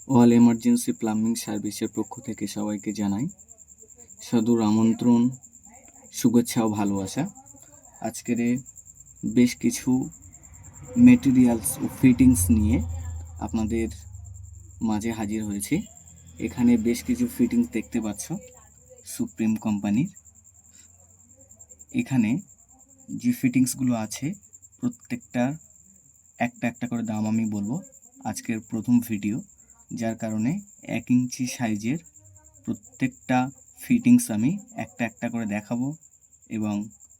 All emergency plumbing সার্ভিসের পক্ষ থেকে সবাইকে জানাই সাদর আমন্ত্রণ, শুভেচ্ছা ও ভালোবাসা। আজকের বেশ কিছু মেটেরিয়ালস ও ফিটিংস নিয়ে আপনাদের মাঝে হাজির হয়েছি। এখানে বেশ কিছু ফিটিংস দেখতে পাচ্ছ সুপ্রিম কোম্পানির। এখানে যে ফিটিংসগুলো আছে প্রত্যেকটা একটা করে দাম আমি বলবো। আজকের প্রথম ভিডিও, যার কারণে 1 ইঞ্চি সাইজের প্রত্যেকটা ফিটিংস আমি একটা করে দেখাবো এবং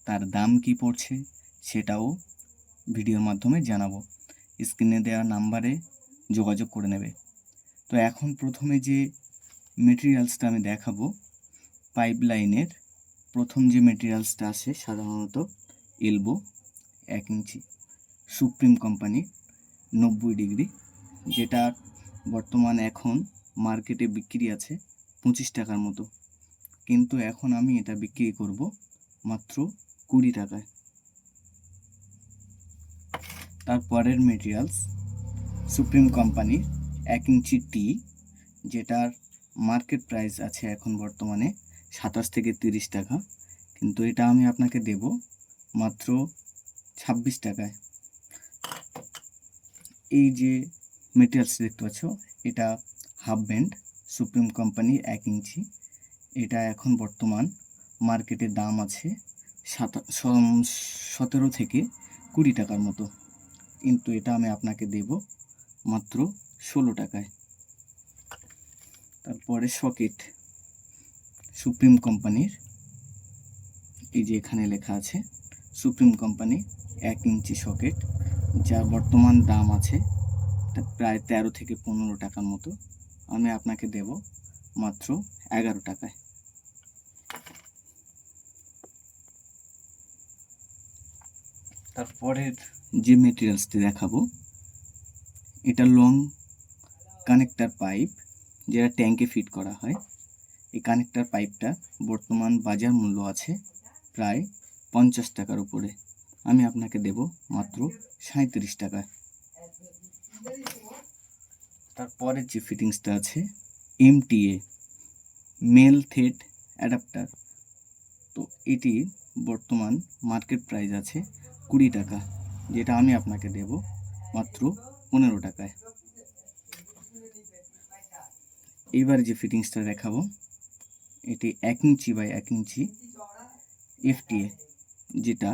তার দাম কি পড়ছে সেটাও ভিডিওর মাধ্যমে জানাবো। স্ক্রিনে দেওয়া নাম্বারে যোগাযোগ করে নেবে। তো এখন প্রথমে যে মেটেরিয়ালসটা আমি দেখাবো, পাইপলাইনের প্রথম যে মেটেরিয়ালসটা আসে সাধারণত এলবো 1 ইঞ্চি সুপ্রিম কোম্পানি 90 ডিগ্রি, যেটা বর্তমান এখন মার্কেটে বিক্রি আছে 25 টাকার মতো, কিন্তু এখন আমি এটা বিক্রি করব মাত্র 20 টাকায়। তারপরের মেটেরিয়ালস সুপ্রিম কোম্পানির 1 ইঞ্চি টি, যেটার মার্কেট প্রাইস আছে এখন বর্তমানে 27 থেকে 30 টাকা, কিন্তু এটা আমি আপনাকে দেব মাত্র 26 টাকায়। এই যে মেটেরিয়ালস দেখতে পাচ্ছ, এটা হাফ ব্যান্ড সুপ্রিম কোম্পানি 1 ইঞ্চি। এটা এখন বর্তমান মার্কেটের দাম আছে 17 থেকে 20 টাকার মতো, কিন্তু এটা আমি আপনাকে দেব মাত্র 16 টাকায়। তারপরে সকেট সুপ্রিম কোম্পানির, এই যে এখানে লেখা আছে সুপ্রিম কোম্পানি 1 ইঞ্চি সকেট, যার বর্তমান দাম আছে প্রায় 13 থেকে 15 টাকার মতো, আমি আপনাকে দেব মাত্র 11 টাকায়। তারপরের যে মেটেরিয়ালসটি দেখাবো, এটা লং কানেক্টর পাইপ, যেটা ট্যাঙ্কে ফিট করা হয়। এই কানেক্টর পাইপটা বর্তমান বাজার মূল্য আছে প্রায় 50 টাকার উপরে, আমি আপনাকে দেব মাত্র 37 টাকায়। তারপরের যে ফিটিংসটা আছে এমটিএ মেল থ্রেড অ্যাডাপ্টার, তো এটি বর্তমান মার্কেট প্রাইস আছে 20 টাকা, যেটা আমি আপনাকে দেব মাত্র 15 টাকায়। এবার যে ফিটিংসটা দেখাবো, এটি 1 ইঞ্চি বাই 1 ইঞ্চি এফটিএ, যেটা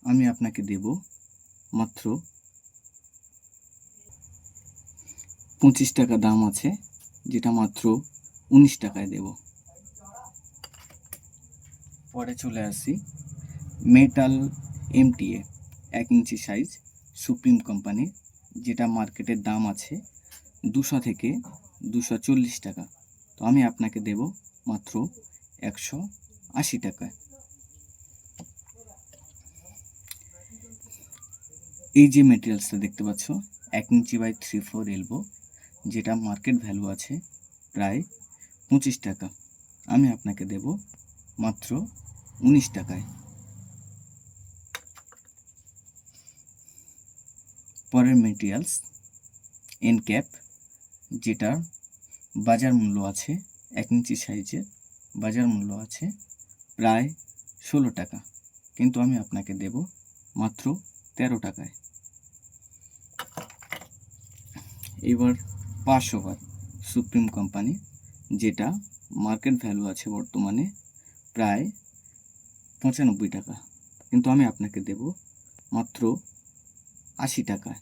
আমি আপনাকে দেব মাত্র 25 টাকা দাম আছে, যেটা মাত্র 19 টাকায় দেব। পরে চলে আসি মেটাল এমটিএ 1 ইঞ্চি সাইজ সুপ্রিম কোম্পানি, যেটা মার্কেটের দাম আছে 200 থেকে 240 টাকা, তো আমি আপনাকে দেব মাত্র 180 টাকায়। এই যে মেটেরিয়ালসটা দেখতে পাচ্ছ 1 ইঞ্চি বাই 3/4 এলবো, যেটা মার্কেট ভ্যালু আছে প্রায় 25 টাকা, আমি আপনাকে দেব মাত্র 19 টাকায়। পরের মেটেরিয়ালস এন ক্যাপ, যেটা বাজার মূল্য আছে 1 ইঞ্চি সাইজের বাজার মূল্য আছে প্রায় 16 টাকা, কিন্তু আমি আপনাকে দেব মাত্র 13 টাকায়। এবার 5 ওভার সুপ্রিম কোম্পানি, যেটা মার্কেট ভ্যালু আছে বর্তমানে প্রায় 95 টাকা, কিন্তু আমি আপনাকে দেব মাত্র 80 টাকায়।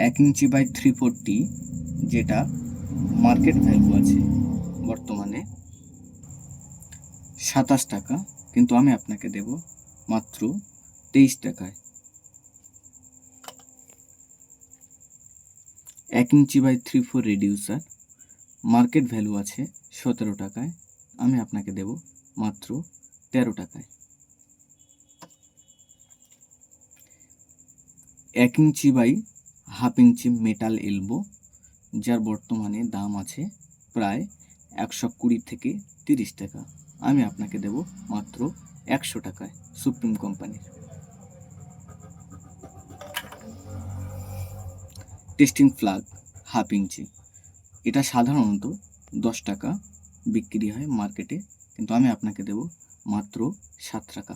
এক ইঞ্চি বাই 3/4 যেটা মার্কেট ভ্যালু আছে বর্তমানে 27 টাকা, কিন্তু আমি আপনাকে দেব মাত্র 23 টাকায়। 1 inch by 3/4 reducer, market value আছে 17 টাকায়, আমি আপনাকে দেব মাত্র 13 টাকায়। 1 inch by 1/2 inch metal elbow, যার বর্তমানে দাম আছে প্রায় 120 থেকে 30 টাকা, আমি আপনাকে দেব মাত্র 100 টাকায় সুপ্রিম কোম্পানির। টেস্টিং ফ্ল্যাগ হাফ ইঞ্চি, এটা সাধারণত 10 টাকা বিক্রি হয় মার্কেটে, কিন্তু আমি আপনাকে দেব মাত্র 7 টাকা।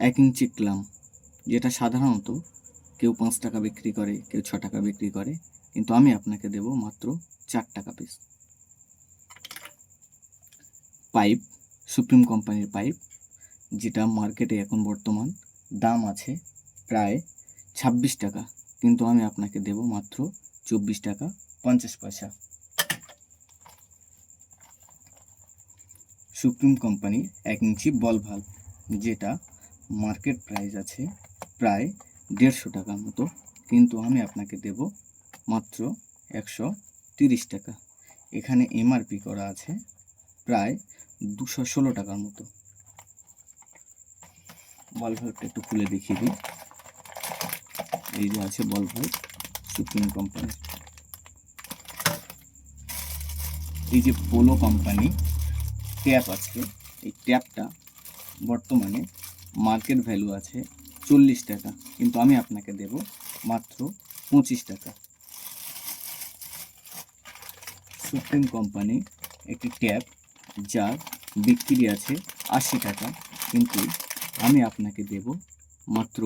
1 ইঞ্চি ক্লাম, যেটা সাধারণত কেউ 5 টাকা বিক্রি করে, কেউ 6 টাকা বিক্রি করে, কিন্তু আমি আপনাকে দেব মাত্র 4 টাকা পিস। পাইপ, সুপ্রিম কোম্পানির পাইপ, যেটা মার্কেটে এখন বর্তমান দাম আছে প্রায় 26 টাকা, কিন্তু আমি আপনাকে দেব মাত্র 24 টাকা 50 পয়সা। সুপ্রিম কোম্পানির 1 ইঞ্চি বল ভাল্ব, যেটা মার্কেট প্রাইস আছে প্রায় 150 টাকার মতো, কিন্তু আমি আপনাকে দেব মাত্র 130 টাকা। এখানে এমআরপি করা আছে প্রায় 216 টাকার মতো। বল ভাল্বটা একটু খুলে দেখিয়ে দিই। এই যে আছে বল ভাল্ব সুপ্রিম কোম্পানি। এই যে পোলো কোম্পানি ট্যাপ আছে, এই ট্যাপটা বর্তমানে মার্কেট ভ্যালু আছে 40 টাকা, কিন্তু আমি আপনাকে দেব মাত্র 25 টাকা। সুপ্রিম কোম্পানি একটি ট্যাপ যার বিক্রি আছে 80 টাকা, কিন্তু আমি আপনাকে দেব মাত্র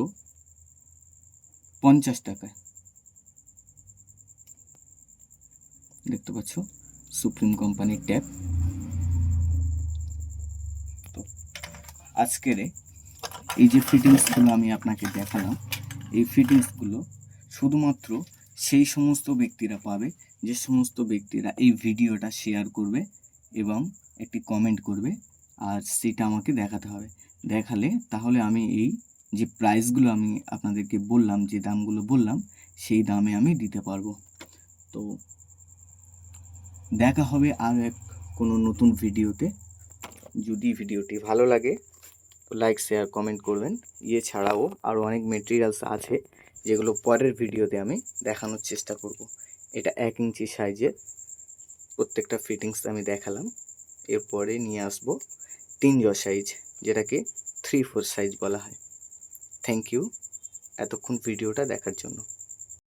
50 টাকায়। দেখতে পাচ্ছ সুপ্রিম কোম্পানির ট্যাপ। তো আজকের এই যে ফিটিংসগুলো আমি আপনাকে দেখালাম, এই ফিটিংসগুলো শুধুমাত্র সেই সমস্ত ব্যক্তিরা পাবে যে সমস্ত ব্যক্তিরা এই ভিডিওটা শেয়ার করবে এবং একটি কমেন্ট করবে, আর সেটা আমাকে দেখাতে হবে। দেখালে তাহলে আমি এই যে প্রাইসগুলো আমি আপনাদেরকে বললাম, যে দামগুলো বললাম, সেই দামে আমি দিতে পারবো। তো দেখা হবে আর কোনো নতুন ভিডিওতে। যদি ভিডিওটি ভালো লাগে তো লাইক শেয়ার কমেন্ট করবেন। এছাড়াও আরও অনেক মেটেরিয়ালস আছে যেগুলো পরের ভিডিওতে আমি দেখানোর চেষ্টা করব। এটা 1 ইঞ্চি সাইজের প্রত্যেকটা ফিটিংস আমি দেখালাম। এরপরে নিয়ে আসবো 3 জ সাইজ, যেটাকে 3/4 সাইজ বলা হয়। থ্যাংক ইউ এতক্ষণ ভিডিওটা দেখার জন্য।